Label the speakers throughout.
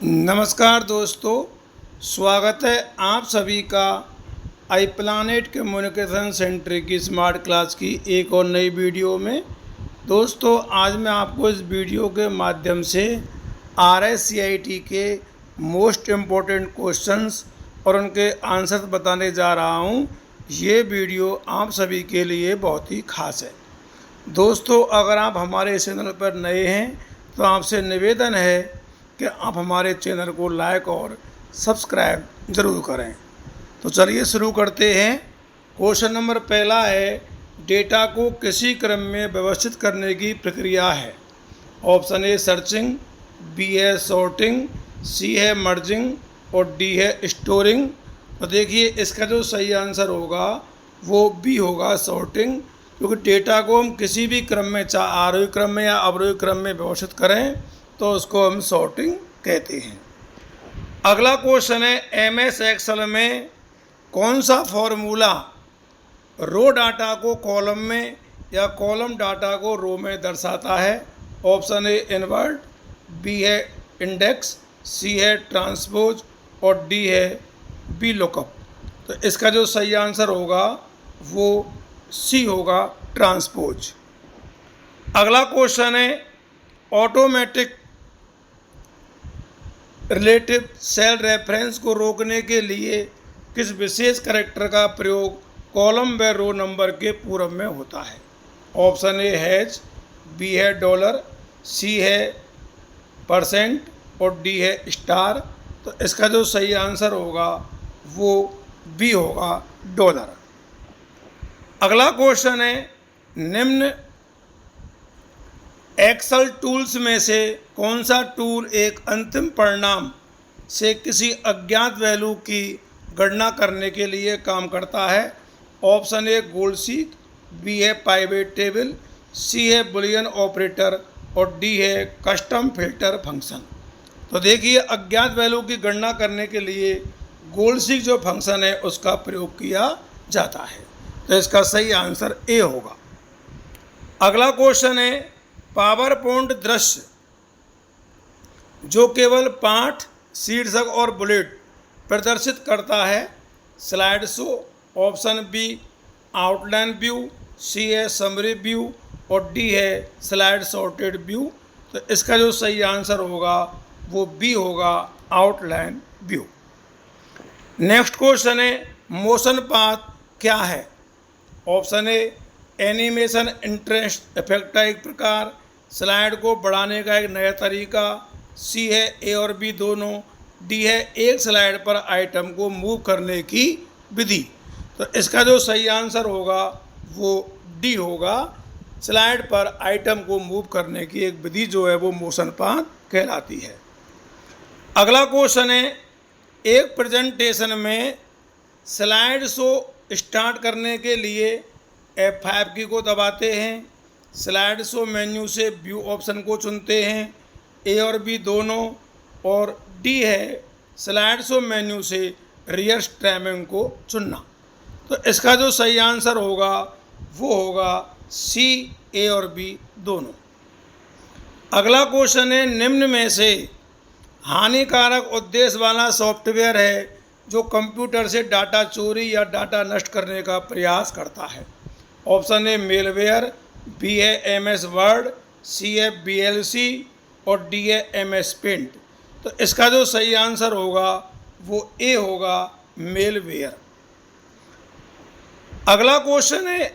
Speaker 1: नमस्कार दोस्तों, स्वागत है आप सभी का आई प्लानेट कम्युनिकेशन सेंटर की स्मार्ट क्लास की एक और नई वीडियो में। दोस्तों, आज मैं आपको इस वीडियो के माध्यम से RSCIT के मोस्ट इम्पोर्टेंट क्वेश्चंस और उनके आंसर बताने जा रहा हूं। ये वीडियो आप सभी के लिए बहुत ही खास है। दोस्तों, अगर आप हमारे चैनल पर नए हैं तो आपसे निवेदन है कि आप हमारे चैनल को लाइक और सब्सक्राइब ज़रूर करें। तो चलिए शुरू करते हैं। क्वेश्चन नंबर पहला है, डेटा को किसी क्रम में व्यवस्थित करने की प्रक्रिया है। ऑप्शन ए सर्चिंग, बी है सॉर्टिंग, सी है मर्जिंग और डी है स्टोरिंग। तो देखिए, इसका जो सही आंसर होगा वो बी होगा, सॉर्टिंग। क्योंकि डेटा को हम किसी भी क्रम में, चाहे आरोही क्रम में या अवरोही क्रम में व्यवस्थित करें तो उसको हम सॉर्टिंग कहते हैं। अगला क्वेश्चन है, MS एक्सेल में कौन सा फॉर्मूला रो डाटा को कॉलम में या कॉलम डाटा को रो में दर्शाता है। ऑप्शन ए इनवर्ट, बी है इंडेक्स, सी है ट्रांसपोज और डी है बी लुकअप। तो इसका जो सही आंसर होगा वो सी होगा, ट्रांसपोज। अगला क्वेश्चन है, ऑटोमेटिक रिलेटिव सेल रेफरेंस को रोकने के लिए किस विशेष कैरेक्टर का प्रयोग कॉलम व रो नंबर के पूर्व में होता है। ऑप्शन ए हैश, बी है डॉलर, सी है परसेंट और डी है स्टार। तो इसका जो सही आंसर होगा वो बी होगा, डॉलर। अगला क्वेश्चन है, निम्न एक्सेल टूल्स में से कौन सा टूल एक अंतिम परिणाम से किसी अज्ञात वैल्यू की गणना करने के लिए काम करता है। Option A goal sheet, B है पाइवेट टेबल, सी है बुलियन ऑपरेटर और डी है कस्टम फिल्टर फंक्शन। तो देखिए, अज्ञात वैल्यू की गणना करने के लिए गोल शीट जो फंक्शन है उसका प्रयोग किया जाता है। तो इसका सही आंसर ए होगा। अगला क्वेश्चन है, पावर पॉइंट दृश्य जो केवल पाठ, शीर्षक और बुलेट प्रदर्शित करता है। Slide show, option B outline view, C है समरी व्यू और डी है स्लाइड सॉर्टेड व्यू। तो इसका जो सही आंसर होगा वो बी होगा, आउटलाइन व्यू। नेक्स्ट क्वेश्चन है, मोशन पाथ क्या है। Option A animation interest effect का एक प्रकार, स्लाइड को बढ़ाने का एक नया तरीका, सी है ए और बी दोनों, डी है एक स्लाइड पर आइटम को मूव करने की विधि। तो इसका जो सही आंसर होगा वो डी होगा, स्लाइड पर आइटम को मूव करने की एक विधि जो है वो मोशन पाथ कहलाती है। अगला क्वेश्चन है, एक प्रेजेंटेशन में स्लाइड शो स्टार्ट करने के लिए F5 की को दबाते हैं, स्लाइड शो मेन्यू से व्यू ऑप्शन को चुनते हैं, ए और बी दोनों, और डी है स्लाइड शो मेन्यू से रियर स्ट्रैमिंग को चुनना। तो इसका जो सही आंसर होगा वो होगा सी, ए और बी दोनों। अगला क्वेश्चन है, निम्न में से हानिकारक उद्देश्य वाला सॉफ्टवेयर है जो कंप्यूटर से डाटा चोरी या डाटा नष्ट करने का प्रयास करता है। ऑप्शन ए मेलवेयर, बी है MS वर्ड, सी है VLC और डी है MS पेंट। तो इसका जो सही आंसर होगा वो ए होगा, मेलवेयर। अगला क्वेश्चन है,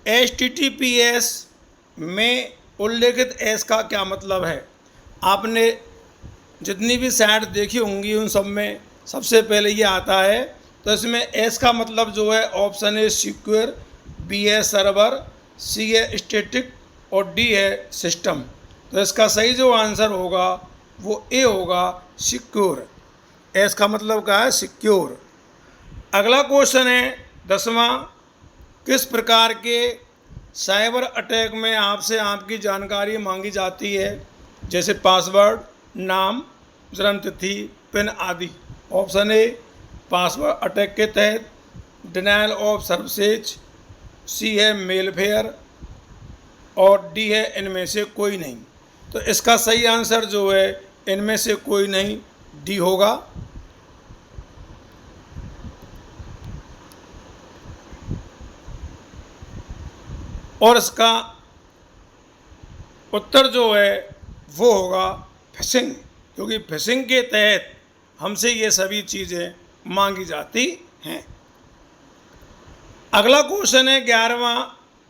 Speaker 1: HTTPS में उल्लेखित एस का क्या मतलब है। आपने जितनी भी साइट देखी होंगी उन सब में सबसे पहले ये आता है। तो इसमें एस का मतलब जो है, ऑप्शन ए सिक्योर, बी है सर्वर, सी है स्टैटिक और डी है सिस्टम। तो इसका सही जो आंसर होगा वो ए होगा, सिक्योर। एस का मतलब क्या है, सिक्योर। अगला क्वेश्चन है 10वां, किस प्रकार के साइबर अटैक में आपसे आपकी जानकारी मांगी जाती है, जैसे पासवर्ड, नाम, जन्मतिथि, पिन आदि। ऑप्शन ए पासवर्ड अटैक के तहत, डिनायल ऑफ सर्विसेज, सी है मेलवेयर और डी है इनमें से कोई नहीं। तो इसका सही आंसर जो है इनमें से कोई नहीं, डी होगा। और इसका उत्तर जो है वो होगा फिशिंग, क्योंकि फिशिंग के तहत हमसे ये सभी चीज़ें मांगी जाती हैं। अगला क्वेश्चन है 11वां,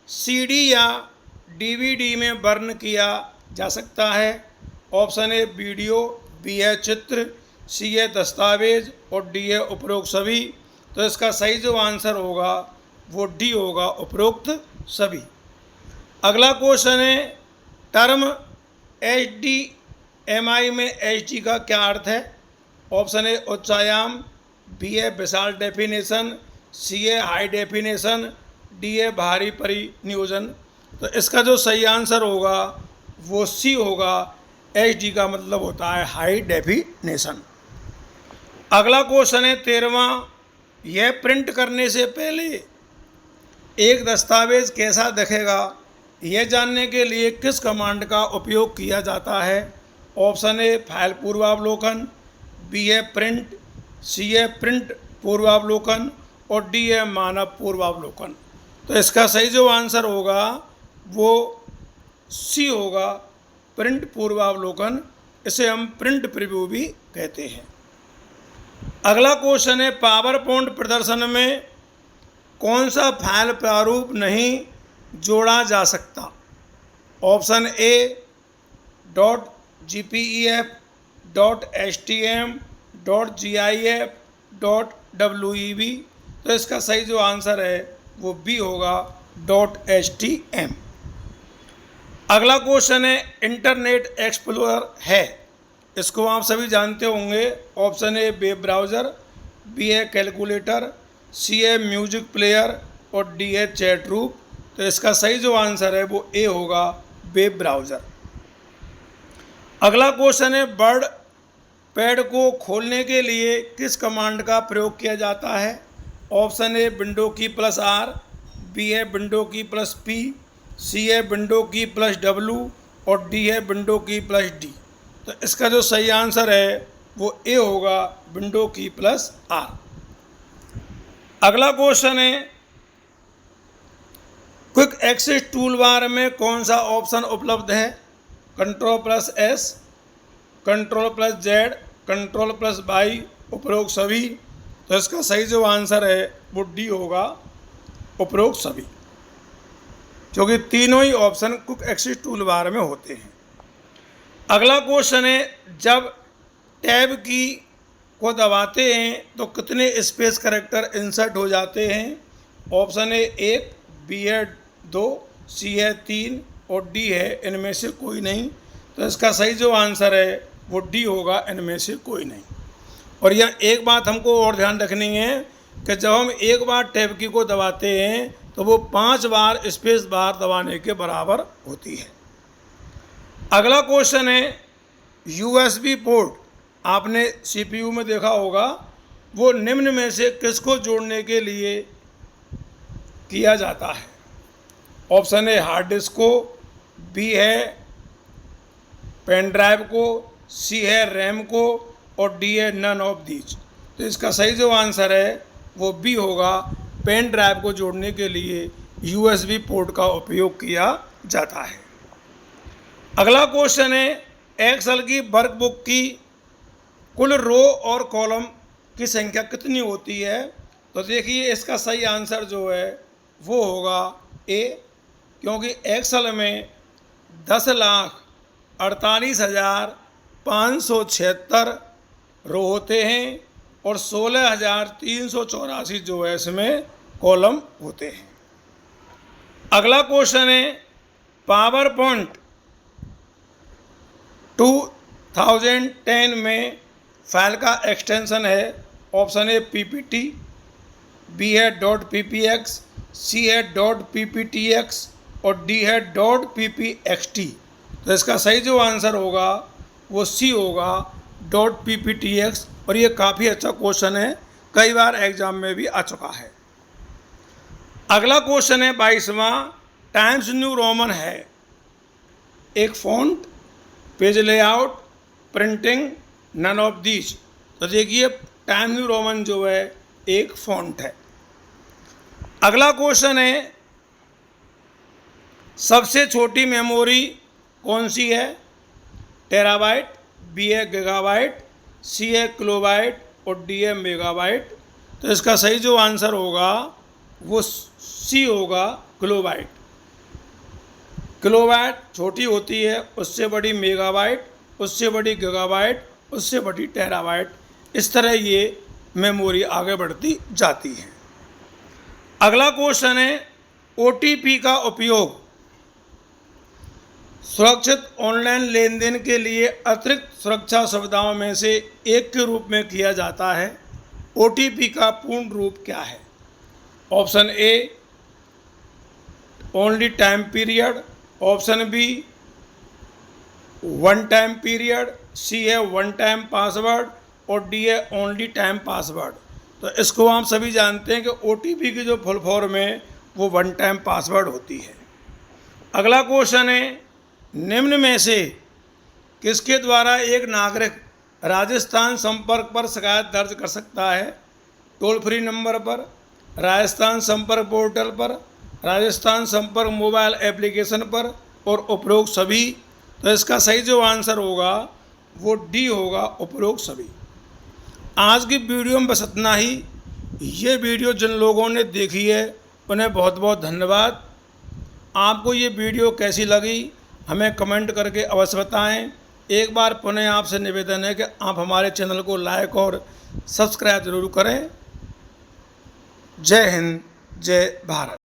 Speaker 1: सीडी या डीवीडी में बर्न किया जा सकता है। ऑप्शन ए वीडियो, बी है चित्र, सी है दस्तावेज और डी है उपरोक्त सभी। तो इसका सही जो आंसर होगा वो डी होगा, उपरोक्त सभी। अगला क्वेश्चन है टर्म HDMI में HD का क्या अर्थ है। ऑप्शन ए उच्चायाम, बी है विशाल डेफिनेशन, सी है हाई डेफिनेशन, डी है भारी परिनियोजन। तो इसका जो सही आंसर होगा वो सी होगा, HD का मतलब होता है हाई डेफिनेशन। अगला क्वेश्चन है 13वां, यह प्रिंट करने से पहले एक दस्तावेज कैसा दिखेगा, यह जानने के लिए किस कमांड का उपयोग किया जाता है। ऑप्शन ए फाइल पूर्वावलोकन, बी है प्रिंट, सी है प्रिंट पूर्वावलोकन और डी है मानव पूर्वावलोकन। तो इसका सही जो आंसर होगा वो सी होगा, प्रिंट पूर्वावलोकन। इसे हम प्रिंट प्रीव्यू भी कहते हैं। अगला क्वेश्चन है पावर पॉइंट प्रदर्शन में कौन सा फाइल प्रारूप नहीं जोड़ा जा सकता। Option A .gpef, .htm, .gif, .wev। तो इसका सही जो आंसर है वो बी होगा, .htm। अगला क्वेश्चन है इंटरनेट एक्सप्लोरर है, इसको आप सभी जानते होंगे। Option A web browser, B है कैलकुलेटर, सी है म्यूजिक प्लेयर और डी है चैट रूम। तो इसका सही जो आंसर है वो ए होगा, वेब ब्राउज़र। अगला क्वेश्चन है वर्ड पैड को खोलने के लिए किस कमांड का प्रयोग किया जाता है। ऑप्शन ए विंडो की +R, बी है विंडो की +P, सी है विंडो की +W और डी है विंडो की +D। तो इसका जो सही आंसर है वो ए होगा, विंडो की +R। अगला क्वेश्चन है क्विक एक्सेस टूल बार में कौन सा ऑप्शन उपलब्ध है। Ctrl+S, Ctrl+Z, Ctrl+Y, उपरोक्त सभी। तो इसका सही जो आंसर है वो डी होगा, उपरोक्त सभी, क्योंकि तीनों ही option quick access tool bar में होते हैं। अगला क्वेश्चन है जब टैब की को दबाते हैं तो कितने स्पेस कैरेक्टर इंसर्ट हो जाते हैं। ऑप्शन ए 1, बी है 2, सी है 3 और डी है इनमें से कोई नहीं। तो इसका सही जो आंसर है वो डी होगा, इनमें से कोई नहीं। और यह एक बात हमको और ध्यान रखनी है कि जब हम एक बार टैब की को दबाते हैं तो वो 5 बार स्पेस बार दबाने के बराबर होती है। अगला क्वेश्चन है USB पोर्ट, आपने CPU में देखा होगा, वो निम्न में से किसको जोड़ने के लिए किया जाता है। ऑप्शन ए हार्ड डिस्क को, बी है पेन ड्राइव को, सी है रैम को और डी है नन ऑफ दीज। तो इसका सही जो आंसर है वो बी होगा, पेन ड्राइव को जोड़ने के लिए USB पोर्ट का उपयोग किया जाता है। अगला क्वेश्चन है एक्सेल की वर्कबुक की कुल रो और कॉलम की संख्या कितनी होती है। तो देखिए इसका सही आंसर जो है वो होगा ए, क्योंकि एक्सेल में 10,48,576 रो होते हैं और 16,384 जो है इसमें कॉलम होते हैं। अगला क्वेश्चन है पावर पॉइंट 2010 में फाइल का एक्सटेंशन है। ऑप्शन ए PPT, बी है .ppx, सी है .pptx और डी है .ppxt। तो इसका सही जो आंसर होगा वो सी होगा, .pptx। और ये काफ़ी अच्छा क्वेश्चन है, कई बार एग्जाम में भी आ चुका है। अगला क्वेश्चन है 22वां, टाइम्स न्यू रोमन है एक font, page layout, printing, none of these. तो देखिए टाइम्स न्यू रोमन जो है एक फॉन्ट है। अगला क्वेश्चन है, सबसे छोटी मेमोरी कौन सी है? टेराबाइट, बी है गीगाबाइट, सी है किलोबाइट और डी है मेगाबाइट। तो इसका सही जो आंसर होगा वो सी होगा, किलोबाइट। किलोबाइट छोटी होती है, उससे बड़ी मेगाबाइट, उससे बड़ी गीगाबाइट, उससे बड़ी टेराबाइट। इस तरह ये मेमोरी आगे बढ़ती जाती है। अगला क्वेश्चन है, ओटीपी का उपयोग सुरक्षित ऑनलाइन लेन देन के लिए अतिरिक्त सुरक्षा सुविधाओं में से एक के रूप में किया जाता है। ओटीपी का पूर्ण रूप क्या है? Option A only time period, option B one time period, C है वन टाइम पासवर्ड और डी है ओनली टाइम पासवर्ड। तो इसको हम सभी जानते हैं कि ओटीपी की जो फुल फॉर्म है वो वन टाइम पासवर्ड होती है। अगला क्वेश्चन है, निम्न में से किसके द्वारा एक नागरिक राजस्थान संपर्क पर शिकायत दर्ज कर सकता है? टोल फ्री नंबर पर, राजस्थान संपर्क पोर्टल पर, राजस्थान संपर्क मोबाइल एप्लीकेशन पर और उपरोक्त सभी। तो इसका सही जो आंसर होगा वो डी होगा, उपरोक्त सभी। आज की वीडियो में बस इतना ही। ये वीडियो जिन लोगों ने देखी है उन्हें बहुत बहुत धन्यवाद। आपको ये वीडियो कैसी लगी हमें कमेंट करके अवश्य बताएं। एक बार पुनः आपसे निवेदन है कि आप हमारे चैनल को लाइक और सब्सक्राइब जरूर करें। जय हिंद, जय भारत।